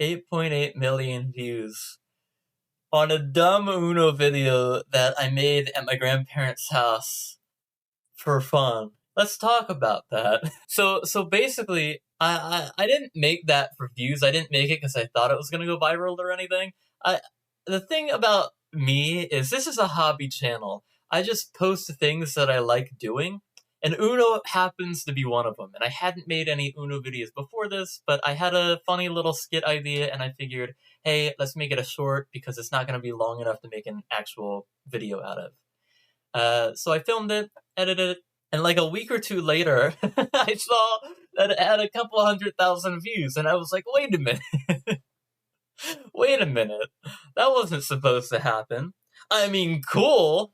8.8 million views on a dumb Uno video that I made at my grandparents' house for fun. Let's talk about that. So basically, I didn't make that for views. I didn't make it because I thought it was gonna go viral or anything. The thing about me is this is a hobby channel. I just post things that I like doing, and Uno happens to be one of them. And I hadn't made any Uno videos before this, but I had a funny little skit idea, and I figured, hey, let's make it a short because it's not going to be long enough to make an actual video out of. So I filmed it, edited it, and like a week or two later, I saw that it had a couple 100,000 views, and I was like, wait a minute. Wait a minute. That wasn't supposed to happen. I mean, cool.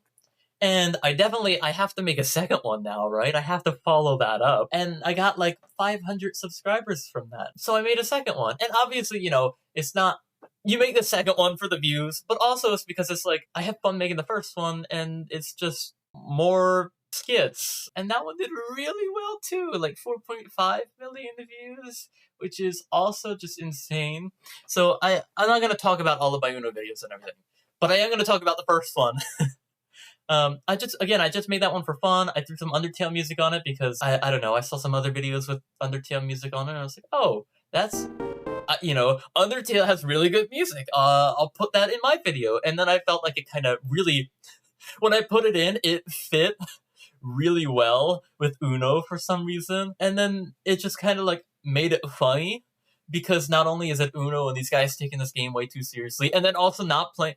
And I have to make a second one now, right? I have to follow that up. And I got like 500 subscribers from that. So I made a second one. And obviously, it's not, you make the second one for the views, but also it's because it's like, I have fun making the first one, and it's just more skits. And that one did really well too, like 4.5 million views, which is also just insane. So I'm not going to talk about all of my Uno videos and everything, but I am going to talk about the first one. I just made that one for fun. I threw some Undertale music on it because I don't know, I saw some other videos with Undertale music on it, and I was like, oh, that's, Undertale has really good music. I'll put that in my video. And then I felt like it kind of really, when I put it in, it fit really well with Uno for some reason. And then it just kind of like made it funny because not only is it Uno and these guys taking this game way too seriously, and then also not playing,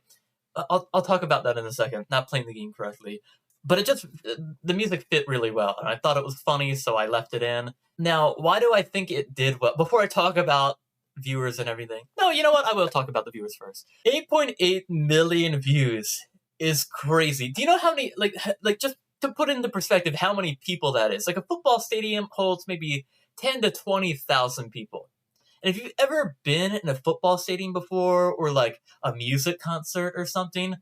I'll talk about that in a second, not playing the game correctly. But the music fit really well, and I thought it was funny, so I left it in. Now, why do I think it did well? Before I talk about viewers and everything. No, you know what? I will talk about the viewers first. 8.8 million views is crazy. Do you know how many, like just to put into perspective how many people that is? Like a football stadium holds maybe 10 to 20,000 people. And if you've ever been in a football stadium before, or like a music concert or something,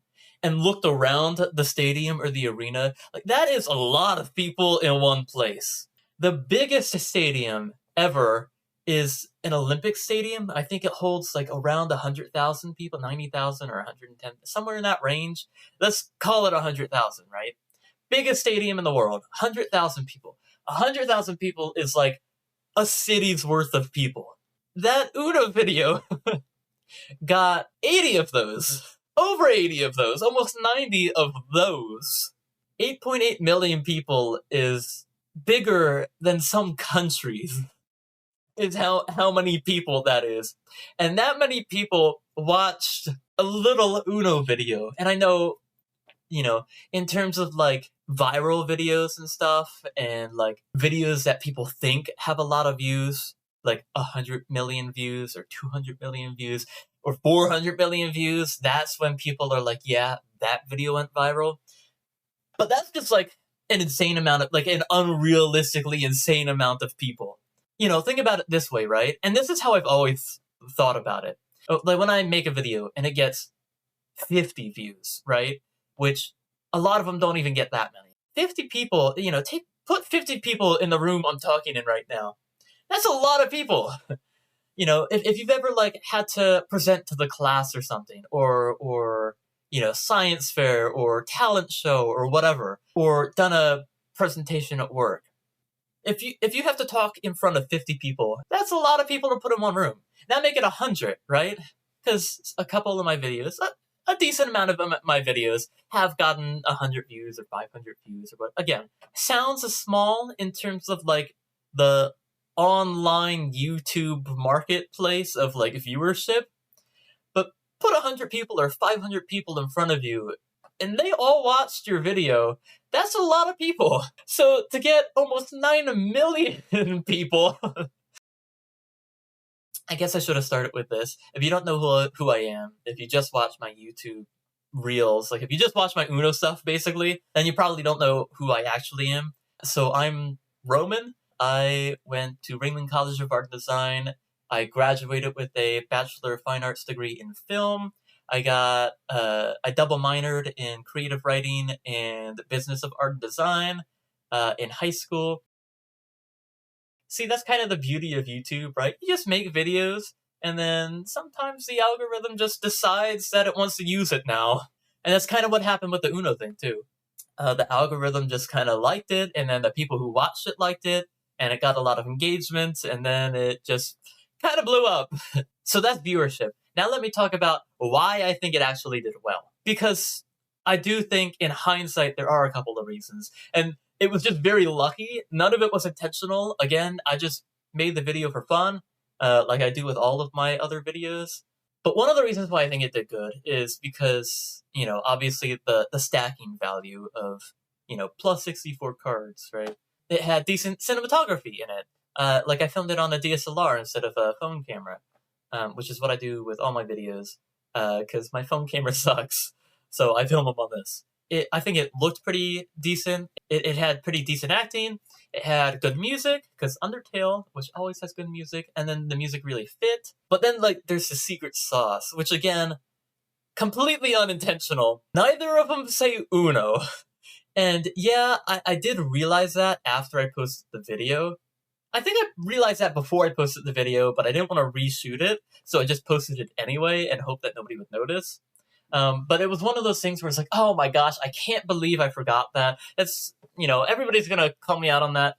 and looked around the stadium or the arena, like that is a lot of people in one place. The biggest stadium ever is an Olympic stadium. I think it holds like around 100,000 people, 90,000 or 110, somewhere in that range. Let's call it 100,000, right? Biggest stadium in the world, 100,000 people. 100,000 people is like a city's worth of people. That Uno video got 80 of those. Over 80 of those. Almost 90 of those. 8.8 million people is bigger than some countries. Is how many people that is. And that many people watched a little Uno video. And I know, in terms of like viral videos and stuff, and like videos that people think have a lot of views, like 100 million views or 200 million views or 400 million views, that's when people are like, yeah, that video went viral. But that's just like an insane amount of, like an unrealistically insane amount of people. Think about it this way, right? And this is how I've always thought about it. Like when I make a video and it gets 50 views, right? Which a lot of them don't even get that many. 50 people, put 50 people in the room I'm talking in right now. That's a lot of people. If you've ever like had to present to the class or something, or science fair or talent show or whatever, or done a presentation at work. If you have to talk in front of 50 people, that's a lot of people to put in one room. Now make it 100, right? Because a couple of my videos, a decent amount of my videos have gotten 100 views or 500 views, or what. Again, sounds small in terms of like the online YouTube marketplace of like viewership, but put 100 people or 500 people in front of you and they all watched your video. That's a lot of people. So to get almost 9 million people, I guess I should have started with this. If you don't know who I am, if you just watch my YouTube reels, like if you just watch my Uno stuff basically, then you probably don't know who I actually am. So I'm Roman. I went to Ringling College of Art and Design. I graduated with a Bachelor of Fine Arts degree in film. I double minored in creative writing and business of art and design in high school. See, that's kind of the beauty of YouTube, right? You just make videos and then sometimes the algorithm just decides that it wants to use it now. And that's kind of what happened with the Uno thing, too. The algorithm just kind of liked it, and then the people who watched it liked it, and it got a lot of engagement, and then it just kind of blew up. So that's viewership. Now let me talk about why I think it actually did well. Because I do think, in hindsight, there are a couple of reasons. And it was just very lucky. None of it was intentional. Again, I just made the video for fun, like I do with all of my other videos. But one of the reasons why I think it did good is because, obviously the stacking value of, plus 64 cards, right? It had decent cinematography in it. Like I filmed it on a DSLR instead of a phone camera, which is what I do with all my videos, because my phone camera sucks. So I film them on this. I think it looked pretty decent. It had pretty decent acting. It had good music, because Undertale, which always has good music, and then the music really fit. But then, there's the secret sauce, which, again, completely unintentional. Neither of them say Uno. And yeah, I did realize that after I posted the video. I think I realized that before I posted the video, but I didn't want to reshoot it, so I just posted it anyway and hoped that nobody would notice. But it was one of those things where it's like, oh my gosh, I can't believe I forgot that. It's, everybody's going to call me out on that.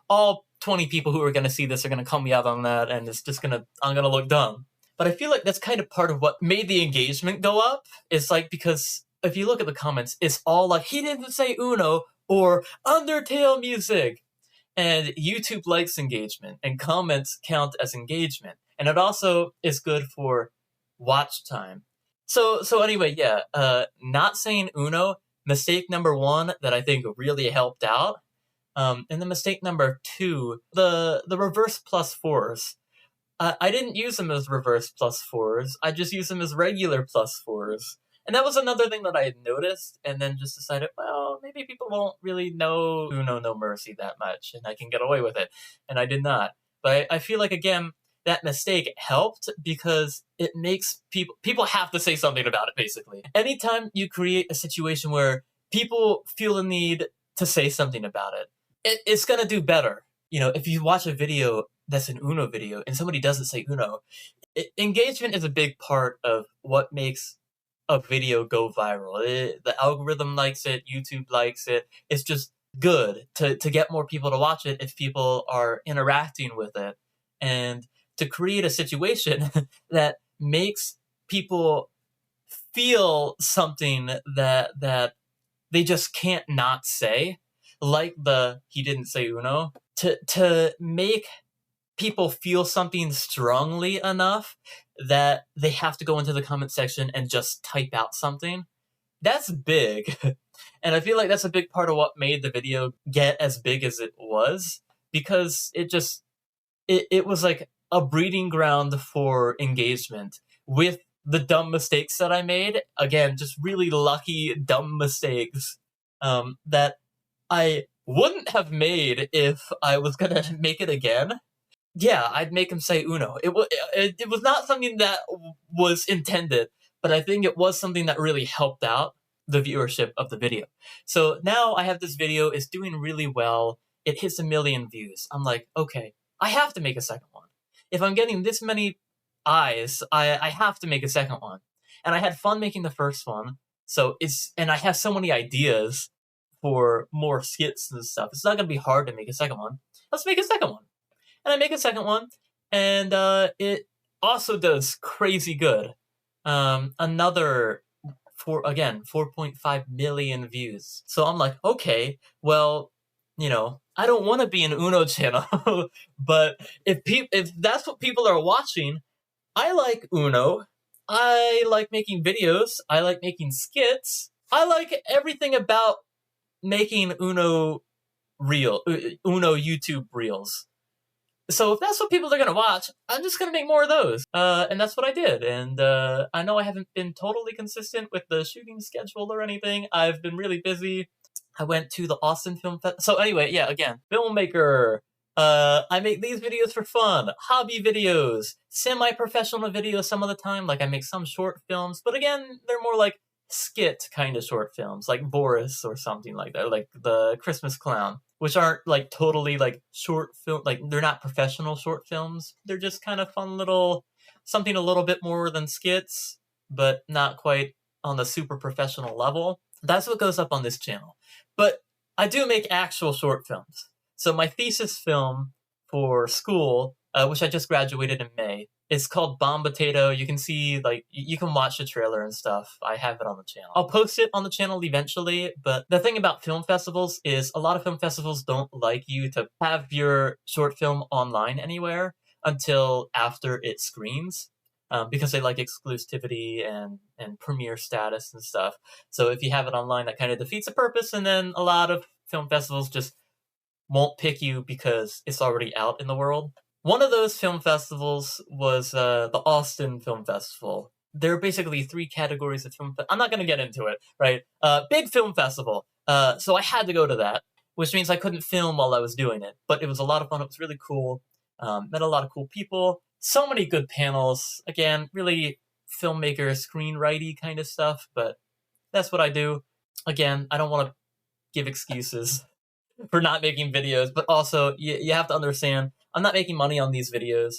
All 20 people who are going to see this are going to call me out on that, and it's just I'm going to look dumb. But I feel like that's kind of part of what made the engagement go up. It's because if you look at the comments, it's all like, he didn't say Uno or Undertale music. And YouTube likes engagement, and comments count as engagement. And it also is good for watch time. So anyway, yeah, not saying Uno, mistake number one that I think really helped out. And the mistake number two, the reverse plus fours. I didn't use them as reverse plus fours. I just used them as regular plus fours. And that was another thing that I had noticed, and then just decided, well, maybe people won't really know Uno No Mercy that much, and I can get away with it. And I did not. But I feel like, again, that mistake helped because it makes people have to say something about it, basically. Anytime you create a situation where people feel the need to say something about it, it's going to do better. If you watch a video that's an Uno video and somebody doesn't say Uno, engagement is a big part of what makes a video go viral. The algorithm likes it, YouTube likes it. It's just good to get more people to watch it if people are interacting with it. And to create a situation that makes people feel something that they just can't not say, like he didn't say Uno, to make people feel something strongly enough that they have to go into the comment section and just type out something. That's big. And I feel like that's a big part of what made the video get as big as it was, because it was like a breeding ground for engagement with the dumb mistakes that I made. Again, just really lucky dumb mistakes that I wouldn't have made if I was gonna make it again. Yeah, I'd make him say Uno. It was not something that was intended, but I think it was something that really helped out the viewership of the video. So now I have this video, it's doing really well, it hits 1 million views. I'm like, okay, I have to make a second one. If I'm getting this many eyes, I have to make a second one. And I had fun making the first one, and I have so many ideas for more skits and stuff. It's not going to be hard to make a second one. Let's make a second one. And I make a second one, and it also does crazy good. Another 4.5 million views. So I'm like, okay, well, I don't want to be an Uno channel, but if that's what people are watching, I like Uno. I like making videos. I like making skits. I like everything about making Uno YouTube reels. So if that's what people are going to watch, I'm just going to make more of those. And that's what I did. And I know I haven't been totally consistent with the shooting schedule or anything. I've been really busy. I went to the Austin Film Festival. So anyway, yeah, again, filmmaker. I make these videos for fun. Hobby videos. Semi-professional videos some of the time. Like I make some short films. But again, they're more like skit kind of short films, like Boris or something like that, or like the Christmas Clown, which aren't like totally like short film, like they're not professional short films. They're just kind of fun little something a little bit more than skits, but not quite on the super professional level. That's what goes up on this channel. But I do make actual short films. So my thesis film for school, which I just graduated in May, is called Bomb Potato. You can see, like, you can watch the trailer and stuff. I have it on the channel. I'll post it on the channel eventually, but the thing about film festivals is a lot of film festivals don't like you to have your short film online anywhere until after it screens. Because they like exclusivity and premiere status and stuff. So if you have it online, that kind of defeats the purpose, and then a lot of film festivals just won't pick you because it's already out in the world. One of those film festivals was the Austin Film Festival. There are basically 3 categories of film. I'm not going to get into it, right? Big film festival. So I had to go to that, which means I couldn't film while I was doing it. But it was a lot of fun. It was really cool. Met a lot of cool people. So many good panels. Again, really filmmaker, screenwriting kind of stuff. But that's what I do. Again, I don't want to give excuses for not making videos, but also you have to understand I'm not making money on these videos.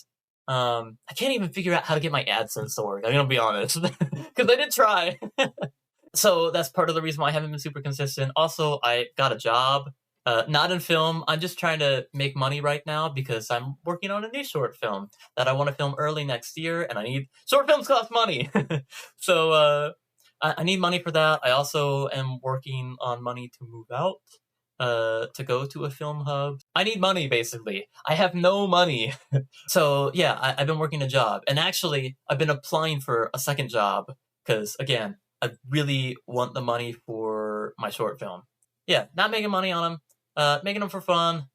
I can't even figure out how to get my AdSense to work. I'm gonna be honest, because I did try. So that's part of the reason why I haven't been super consistent. Also, I got a job, not in film. I'm just trying to make money right now because I'm working on a new short film that I want to film early next year, and I need short films cost money. So I need money for that. I also am working on money to move out. To go to a film hub. I need money, basically. I have no money. So, yeah, I've been working a job. And actually, I've been applying for a second job. Because, again, I really want the money for my short film. Yeah, not making money on them. Making them for fun.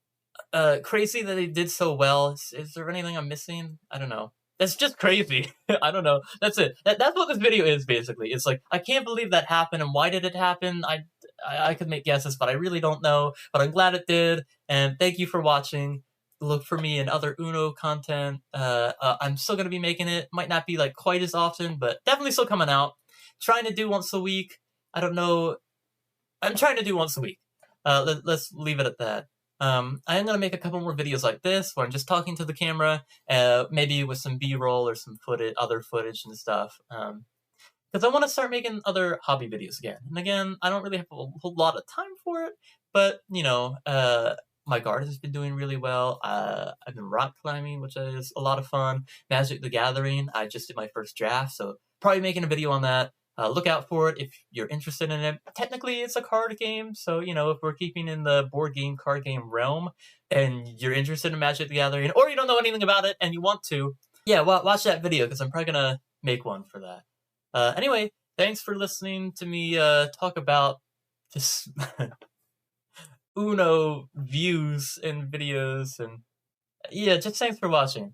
Crazy that they did so well. Is there anything I'm missing? I don't know. That's just crazy. I don't know. That's it. That's what this video is, basically. It's like, I can't believe that happened, and why did it happen? I could make guesses, but I really don't know. But I'm glad it did, and thank you for watching. Look for me in other Uno content. I'm still going to be making it. Might not be like quite as often, but definitely still coming out. Trying to do once a week. I don't know. I'm trying to do once a week. Let's leave it at that. I'm going to make a couple more videos like this where I'm just talking to the camera, maybe with some B-roll or some other footage and stuff. Because I want to start making other hobby videos again. And again, I don't really have a whole lot of time for it, but, you know, my garden has been doing really well. I've been rock climbing, which is a lot of fun. Magic the Gathering, I just did my first draft, so probably making a video on that. Look out for it if you're interested in it. Technically, it's a card game, so, you know, if we're keeping in the board game, card game realm, and you're interested in Magic the Gathering, or you don't know anything about it and you want to, yeah, watch that video, because I'm probably going to make one for that. Anyway, thanks for listening to me talk about just Uno views and videos, and yeah, just thanks for watching.